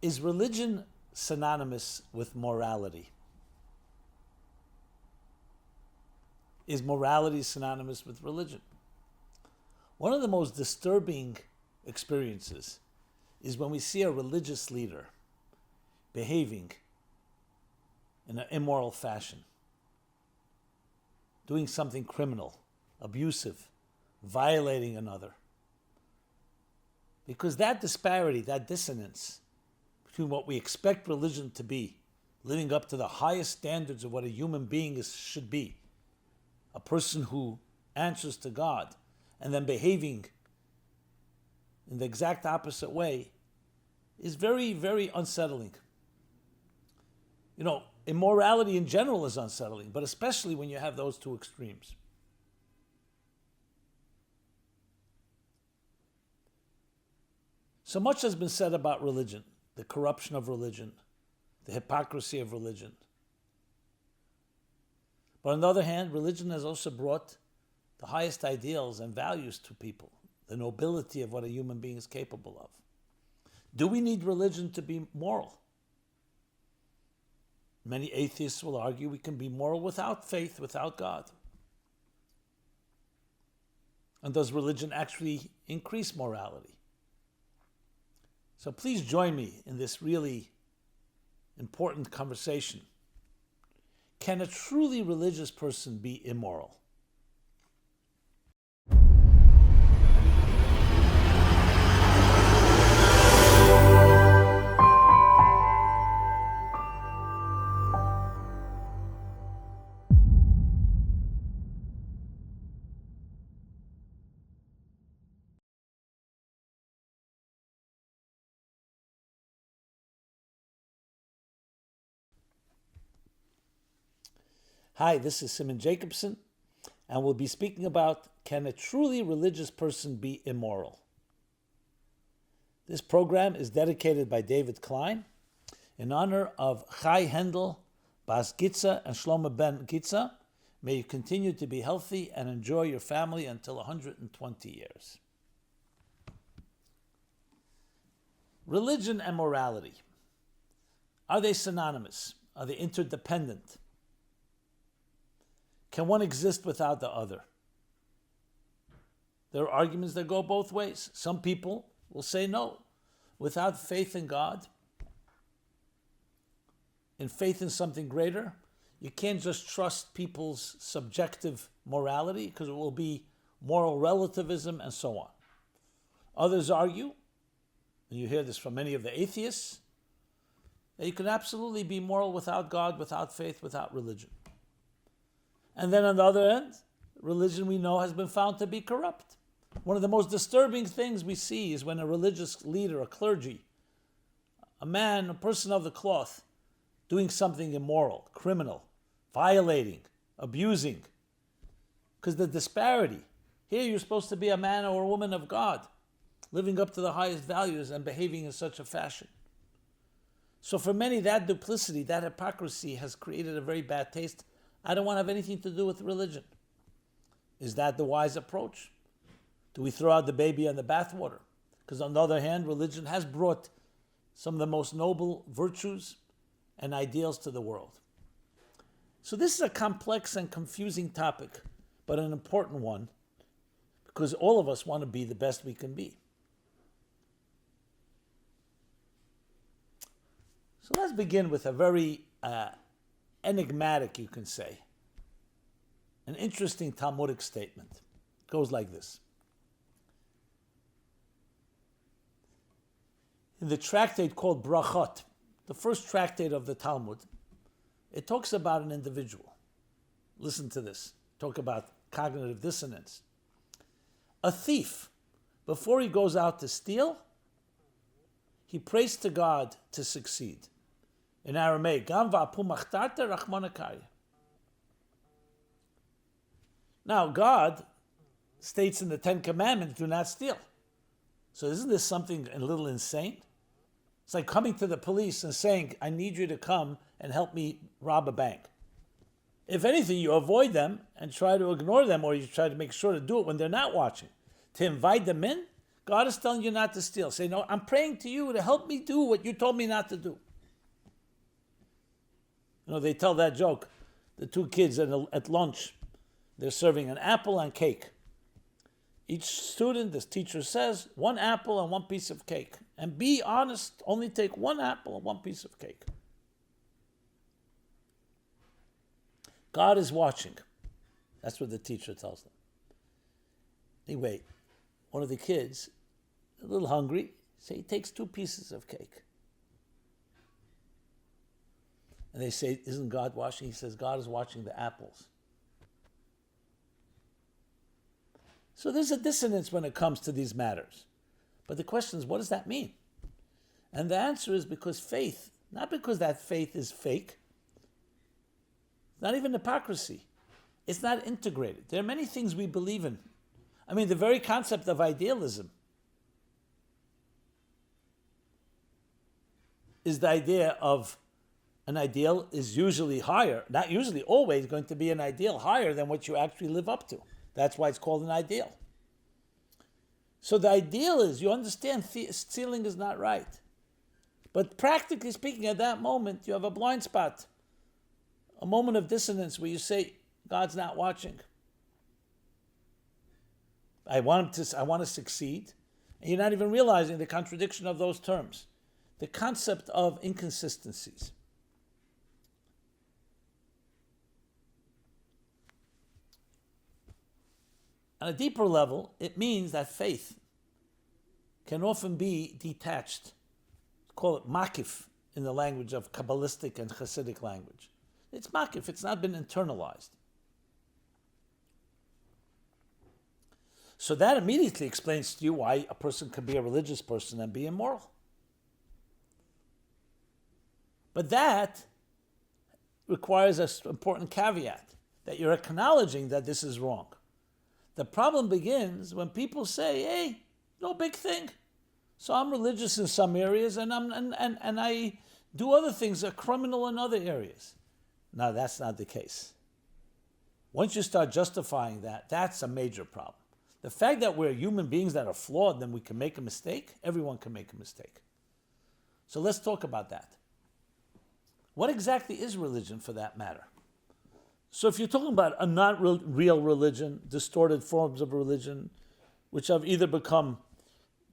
Is religion synonymous with morality? Is morality synonymous with religion? One of the most disturbing experiences is when we see a religious leader behaving in an immoral fashion, doing something criminal, abusive, violating another. Because that disparity, that dissonance between what we expect religion to be, living up to the highest standards of what a human being should be, a person who answers to God, and then behaving in the exact opposite way, is very, very unsettling. You know, immorality in general is unsettling, but especially when you have those two extremes. So much has been said about religion, the corruption of religion, the hypocrisy of religion. But on the other hand, religion has also brought the highest ideals and values to people, the nobility of what a human being is capable of. Do we need religion to be moral? Many atheists will argue we can be moral without faith, without God. And does religion actually increase morality? So please join me in this really important conversation. Can a truly religious person be immoral? Hi, this is Simon Jacobson, and we'll be speaking about, can a truly religious person be immoral? This program is dedicated by David Klein in honor of Chai Hendel, Bas Gitza, and Shlomo ben Gitza. May you continue to be healthy and enjoy your family until 120 years. Religion and morality. Are they synonymous? Are they interdependent? Can one exist without the other? There are arguments that go both ways. Some people will say no. Without faith in God, in faith in something greater, you can't just trust people's subjective morality because it will be moral relativism and so on. Others argue, and you hear this from many of the atheists, that you can absolutely be moral without God, without faith, without religion. And then on the other end, religion we know has been found to be corrupt. One of the most disturbing things we see is when a religious leader, a clergy, a man, a person of the cloth, doing something immoral, criminal, violating, abusing. Because the disparity. Here you're supposed to be a man or a woman of God, living up to the highest values and behaving in such a fashion. So for many, that duplicity, that hypocrisy has created a very bad taste. I don't want to have anything to do with religion. Is that the wise approach? Do we throw out the baby on the bathwater? Because on the other hand, religion has brought some of the most noble virtues and ideals to the world. So this is a complex and confusing topic, but an important one, because all of us want to be the best we can be. So let's begin with a very enigmatic, you can say, an interesting Talmudic statement. It goes like this. In the tractate called Brachot, the first tractate of the Talmud, it talks about an individual. Listen to this. Talk about cognitive dissonance. A thief, before he goes out to steal, he prays to God to succeed. In Aramaic, Gam va'apu machtarte rachmana kaya. Now, God states in the Ten Commandments, do not steal. So isn't this something a little insane? It's like coming to the police and saying, I need you to come and help me rob a bank. If anything, you avoid them and try to ignore them, or you try to make sure to do it when they're not watching. To invite them in, God is telling you not to steal. Say, no, I'm praying to you to help me do what you told me not to do. They tell that joke. The two kids at lunch, they're serving an apple and cake. Each student, this teacher says, 1 apple and 1 piece of cake. And be honest, only take 1 apple and 1 piece of cake. God is watching. That's what the teacher tells them. Anyway, one of the kids, a little hungry, so he takes 2 pieces of cake. And they say, isn't God watching? He says, God is watching the apples. So there's a dissonance when it comes to these matters. But the question is, what does that mean? And the answer is because faith, not because that faith is fake, not even hypocrisy. It's not integrated. There are many things we believe in. I mean, the very concept of idealism is the idea of an ideal is usually higher, not usually, always going to be an ideal higher than what you actually live up to. That's why it's called an ideal. So the ideal is, you understand stealing is not right. But practically speaking, at that moment, you have a blind spot, a moment of dissonance where you say, God's not watching. I want to succeed. And you're not even realizing the contradiction of those terms. The concept of inconsistencies. On a deeper level, it means that faith can often be detached. Call it makif in the language of Kabbalistic and Hasidic language. It's makif, it's not been internalized. So that immediately explains to you why a person can be a religious person and be immoral. But that requires an important caveat, that you're acknowledging that this is wrong. The problem begins when people say, hey, no big thing. So I'm religious in some areas and I do other things, a criminal in other areas. No, that's not the case. Once you start justifying that, that's a major problem. The fact that we're human beings that are flawed, then we can make a mistake, everyone can make a mistake. So let's talk about that. What exactly is religion for that matter? So if you're talking about a not real religion, distorted forms of religion, which have either become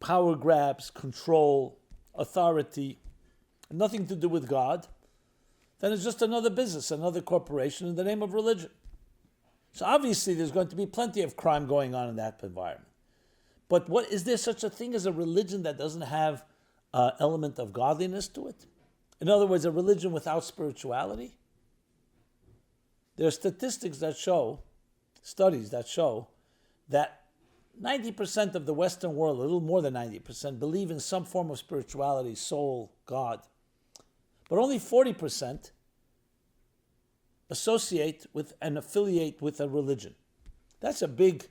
power grabs, control, authority, nothing to do with God, then it's just another business, another corporation in the name of religion. So obviously there's going to be plenty of crime going on in that environment. But is there such a thing as a religion that doesn't have an element of godliness to it? In other words, a religion without spirituality? There are statistics that show, studies that show, that 90% of the Western world, a little more than 90%, believe in some form of spirituality, soul, God. But only 40% associate with and affiliate with a religion. That's a big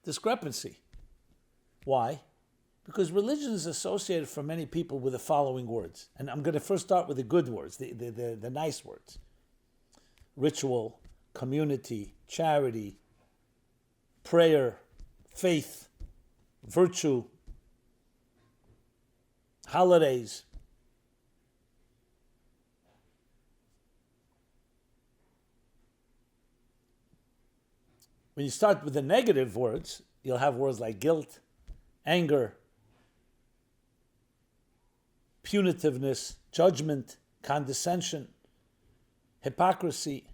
discrepancy. Why? Because religion is associated for many people with the following words. And I'm going to first start with the good words, the nice words. Ritual, community, charity, prayer, faith, virtue, holidays. When you start with the negative words, you'll have words like guilt, anger, punitiveness, judgment, condescension, hypocrisy.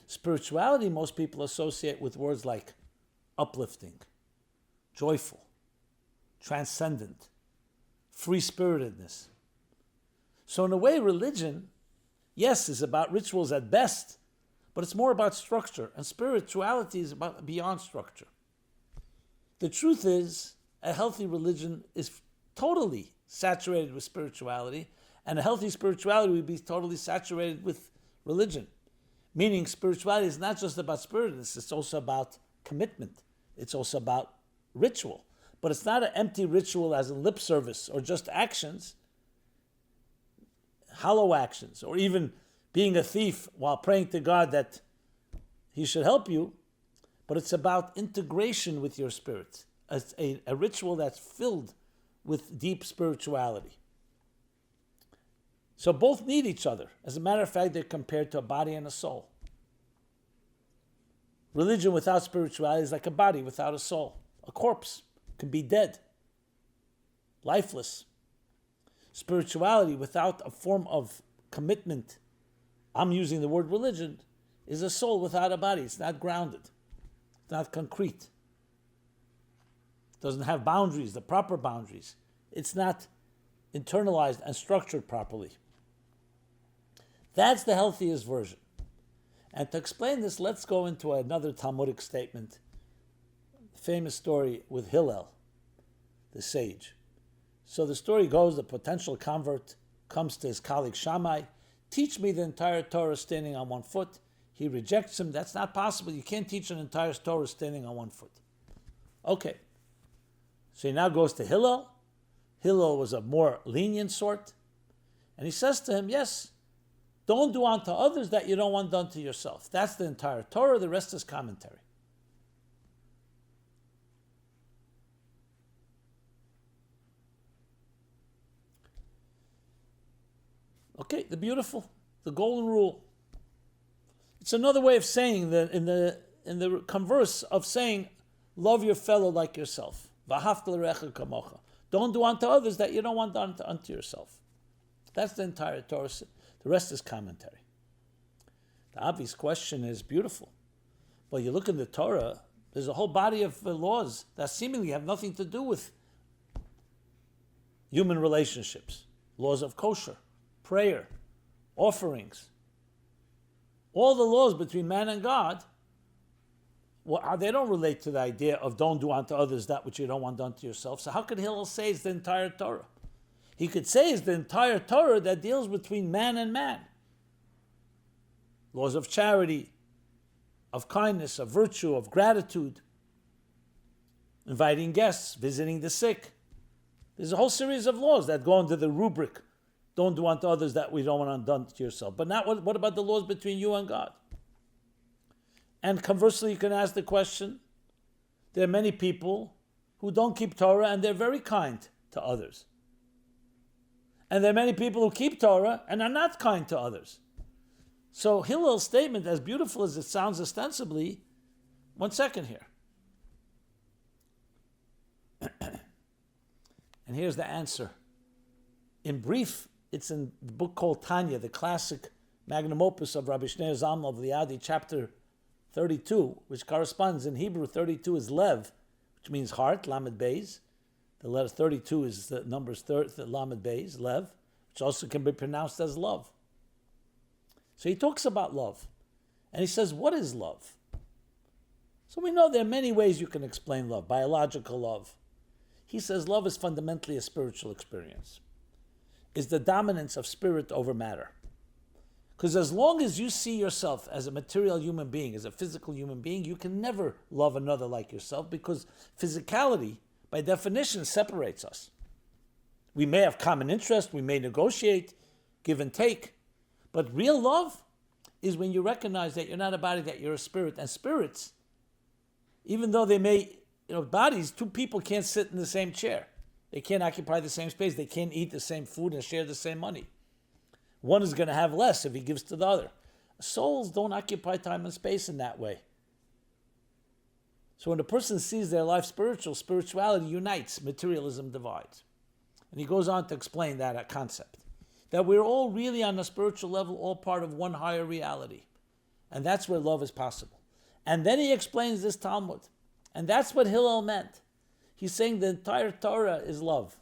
Spirituality, most people associate with words like uplifting, joyful, transcendent, free-spiritedness. So in a way, religion, yes, is about rituals at best, but it's more about structure, and spirituality is about beyond structure. The truth is, a healthy religion is totally saturated with spirituality, and a healthy spirituality would be totally saturated with religion. Meaning spirituality is not just about spiritedness, it's also about commitment. It's also about ritual. But it's not an empty ritual as in lip service or just actions, hollow actions, or even being a thief while praying to God that He should help you, but it's about integration with your spirit. It's a ritual that's filled with deep spirituality. So both need each other. As a matter of fact, they're compared to a body and a soul. Religion without spirituality is like a body without a soul. A corpse can be dead, lifeless. Spirituality without a form of commitment, I'm using the word religion, is a soul without a body. It's not grounded. It's not concrete. It doesn't have boundaries, the proper boundaries. It's not internalized and structured properly. That's the healthiest version. And to explain this, let's go into another Talmudic statement. The famous story with Hillel, the sage. So the story goes, the potential convert comes to his colleague Shammai, teach me the entire Torah standing on one foot. He rejects him. That's not possible. You can't teach an entire Torah standing on one foot. Okay. So he now goes to Hillel. Hillel was a more lenient sort. And he says to him, yes, don't do unto others that you don't want done to yourself. That's the entire Torah. The rest is commentary. Okay, the beautiful, the golden rule. It's another way of saying that in the converse of saying, love your fellow like yourself. V'ahavta l'recha kamocha. Don't do unto others that you don't want done unto yourself. That's the entire Torah. The rest is commentary. The obvious question is beautiful. But you look in the Torah, there's a whole body of laws that seemingly have nothing to do with human relationships. Laws of kosher, prayer, offerings. All the laws between man and God, they don't relate to the idea of don't do unto others that which you don't want done to yourself. So how could Hillel say it's the entire Torah? He could say it's the entire Torah that deals between man and man. Laws of charity, of kindness, of virtue, of gratitude, inviting guests, visiting the sick. There's a whole series of laws that go under the rubric, don't do unto others that we don't want done to yourself. But not what about the laws between you and God? And conversely, you can ask the question, there are many people who don't keep Torah and they're very kind to others. And there are many people who keep Torah and are not kind to others. So Hillel's statement, as beautiful as it sounds ostensibly, one second here. And here's the answer. In brief, it's in the book called Tanya, the classic magnum opus of Rabbi Shneur Zalman of Liadi, chapter 32, which corresponds in Hebrew, 32 is Lev, which means heart, Lamed Beis. The letter 32 is the numbers Lamed Beis, Lev, which also can be pronounced as love. So he talks about love. And he says, what is love? So we know there are many ways you can explain love, biological love. He says love is fundamentally a spiritual experience. It's the dominance of spirit over matter. Because as long as you see yourself as a material human being, as a physical human being, you can never love another like yourself because physicality, by definition, separates us. We may have common interest, we may negotiate, give and take, but real love is when you recognize that you're not a body, that you're a spirit. And spirits, even though they may, bodies, two people can't sit in the same chair. They can't occupy the same space. They can't eat the same food and share the same money. One is going to have less if he gives to the other. Souls don't occupy time and space in that way. So when a person sees their life spiritual, spirituality unites, materialism divides. And he goes on to explain that concept. That we're all really on a spiritual level, all part of one higher reality. And that's where love is possible. And then he explains this Talmud. And that's what Hillel meant. He's saying the entire Torah is love.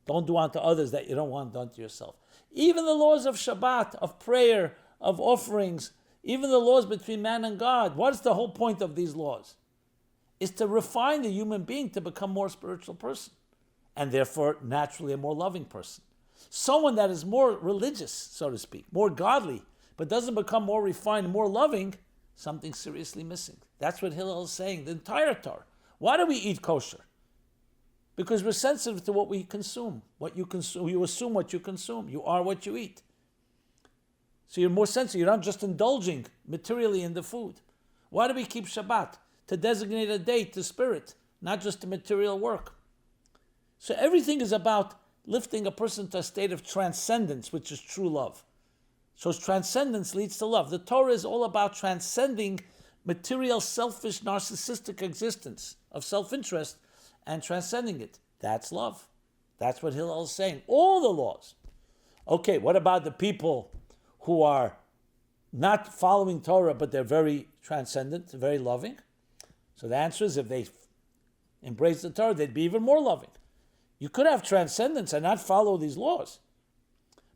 Don't do unto others that you don't want done to yourself. Even the laws of Shabbat, of prayer, of offerings, even the laws between man and God. What is the whole point of these laws? Is to refine the human being to become a more spiritual person. And therefore, naturally, a more loving person. Someone that is more religious, so to speak, more godly, but doesn't become more refined, more loving, something's seriously missing. That's what Hillel is saying, the entire Torah. Why do we eat kosher? Because we're sensitive to what we consume. What you consume, you assume what you consume. You are what you eat. So you're more sensitive. You're not just indulging materially in the food. Why do we keep Shabbat? To designate a date to spirit, not just to material work. So everything is about lifting a person to a state of transcendence, which is true love. So transcendence leads to love. The Torah is all about transcending material, selfish, narcissistic existence of self-interest and transcending it. That's love. That's what Hillel is saying. All the laws. Okay, what about the people who are not following Torah, but they're very transcendent, very loving? So the answer is, if they embrace the Torah, they'd be even more loving. You could have transcendence and not follow these laws.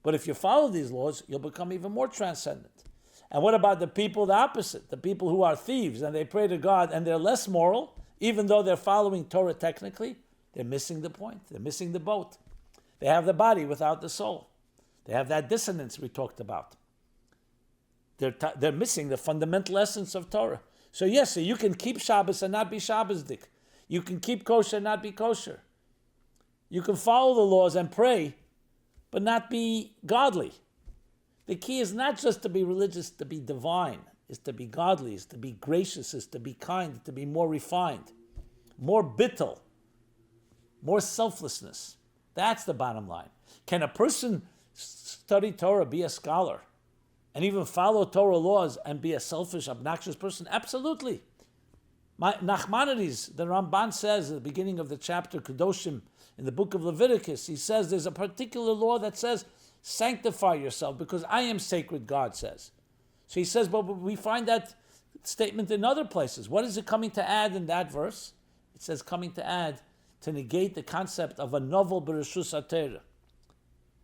But if you follow these laws, you'll become even more transcendent. And what about the people the opposite? The people who are thieves and they pray to God and they're less moral, even though they're following Torah technically, they're missing the point. They're missing the boat. They have the body without the soul. They have that dissonance we talked about. They're missing the fundamental essence of Torah. So yes, so you can keep Shabbos and not be Shabbosdik. You can keep kosher and not be kosher. You can follow the laws and pray, but not be godly. The key is not just to be religious, to be divine. Is to be godly, is to be gracious, is to be kind, to be more refined, more bittul, more selflessness. That's the bottom line. Can a person study Torah, be a scholar, and even follow Torah laws and be a selfish, obnoxious person? Absolutely. Nachmanides, the Ramban says at the beginning of the chapter, Kedoshim, in the book of Leviticus, he says there's a particular law that says, sanctify yourself because I am sacred, God says. So he says, but we find that statement in other places. What is it coming to add in that verse? It says coming to add, to negate the concept of a novel bereshus atera,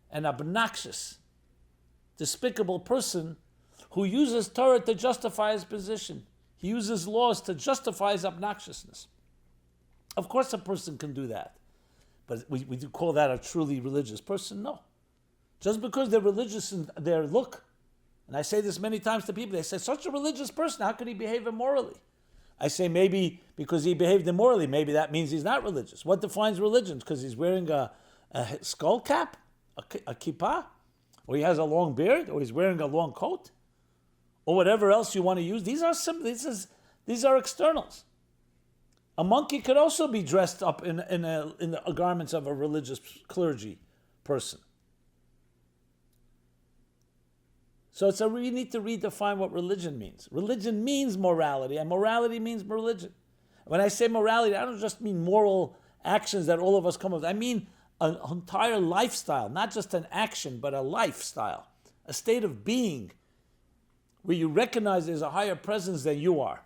an obnoxious, despicable person who uses Torah to justify his position. He uses laws to justify his obnoxiousness. Of course a person can do that. But we do call that a truly religious person? No. Just because they're religious in their look, and I say this many times to people, they say, such a religious person, how could he behave immorally? I say maybe because he behaved immorally, maybe that means he's not religious. What defines religion? Because he's wearing a skull cap, a kippah, or he has a long beard, or he's wearing a long coat, or whatever else you want to use. These are externals. A monkey could also be dressed up in the garments of a religious clergy person. So we need to redefine what religion means. Religion means morality, and morality means religion. When I say morality, I don't just mean moral actions that all of us come up with. I mean an entire lifestyle, not just an action, but a lifestyle, a state of being where you recognize there's a higher presence than you are,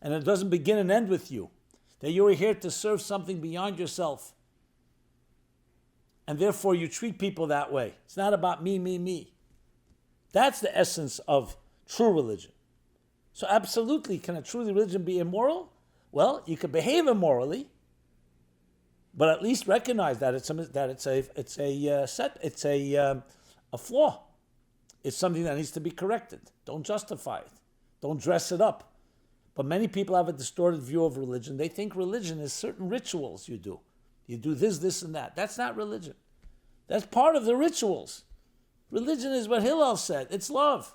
and it doesn't begin and end with you, that you are here to serve something beyond yourself, and therefore you treat people that way. It's not about me, me, me. That's the essence of true religion. So absolutely, can a true religion be immoral? Well, you can behave immorally, but at least recognize that it's a flaw. It's something that needs to be corrected. Don't justify it. Don't dress it up. But many people have a distorted view of religion. They think religion is certain rituals you do. You do this, this, and that. That's not religion. That's part of the rituals. Religion is what Hillel said. It's love.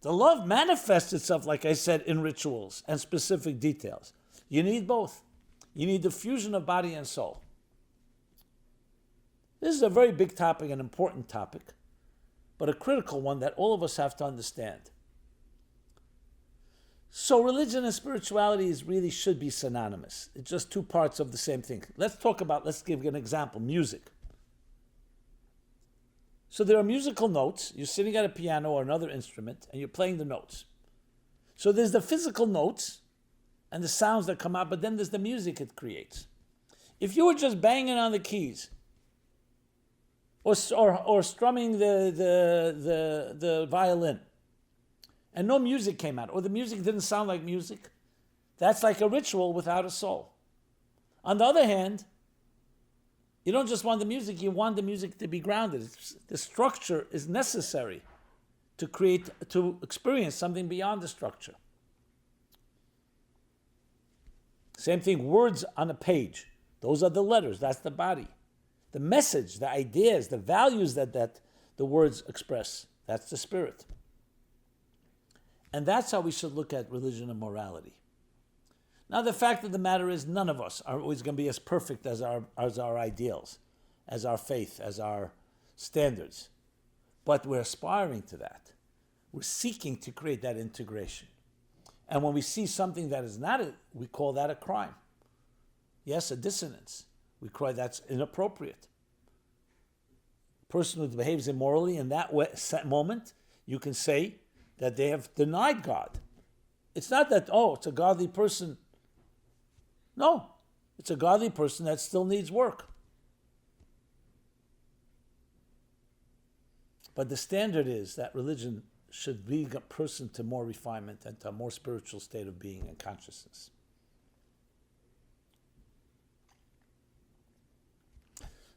The love manifests itself, like I said, in rituals and specific details. You need both. You need the fusion of body and soul. This is a very big topic, an important topic, but a critical one that all of us have to understand. So religion and spirituality really should be synonymous. It's just two parts of the same thing. Let's give an example, music. So there are musical notes. You're sitting at a piano or another instrument, and you're playing the notes. So there's the physical notes and the sounds that come out, but then there's the music it creates. If you were just banging on the keys or strumming the violin, and no music came out, or the music didn't sound like music, that's like a ritual without a soul. On the other hand, you don't just want the music, you want the music to be grounded. The structure is necessary to experience something beyond the structure. Same thing, words on a page. Those are the letters, that's the body. The message, the ideas, the values that the words express That's the spirit. And that's how we should look at religion and morality. Now, the fact of the matter is, none of us are always going to be as perfect as our ideals, as our faith, as our standards. But we're aspiring to that. We're seeking to create that integration. And when we see something that is not, we call that a crime. Yes, a dissonance. We cry that's inappropriate. A person who behaves immorally in that moment, you can say that they have denied God. It's not that, it's a godly person. No, it's a godly person that still needs work. But the standard is that religion should lead a person to more refinement and to a more spiritual state of being and consciousness.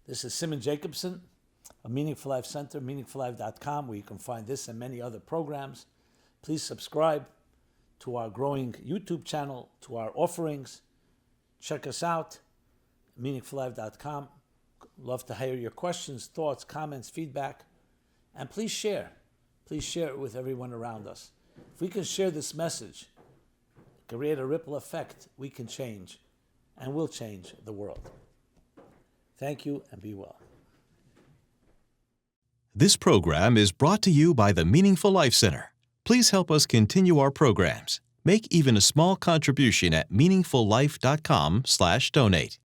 This is Simon Jacobson, a Meaningful Life Center, meaningfullife.com, where you can find this and many other programs. Please subscribe to our growing YouTube channel, to our offerings. Check us out, meaningfullife.com. Love to hear your questions, thoughts, comments, feedback. And please share. Please share it with everyone around us. If we can share this message, create a ripple effect, we can change and will change the world. Thank you and be well. This program is brought to you by the Meaningful Life Center. Please help us continue our programs. Make even a small contribution at meaningfullife.com/donate.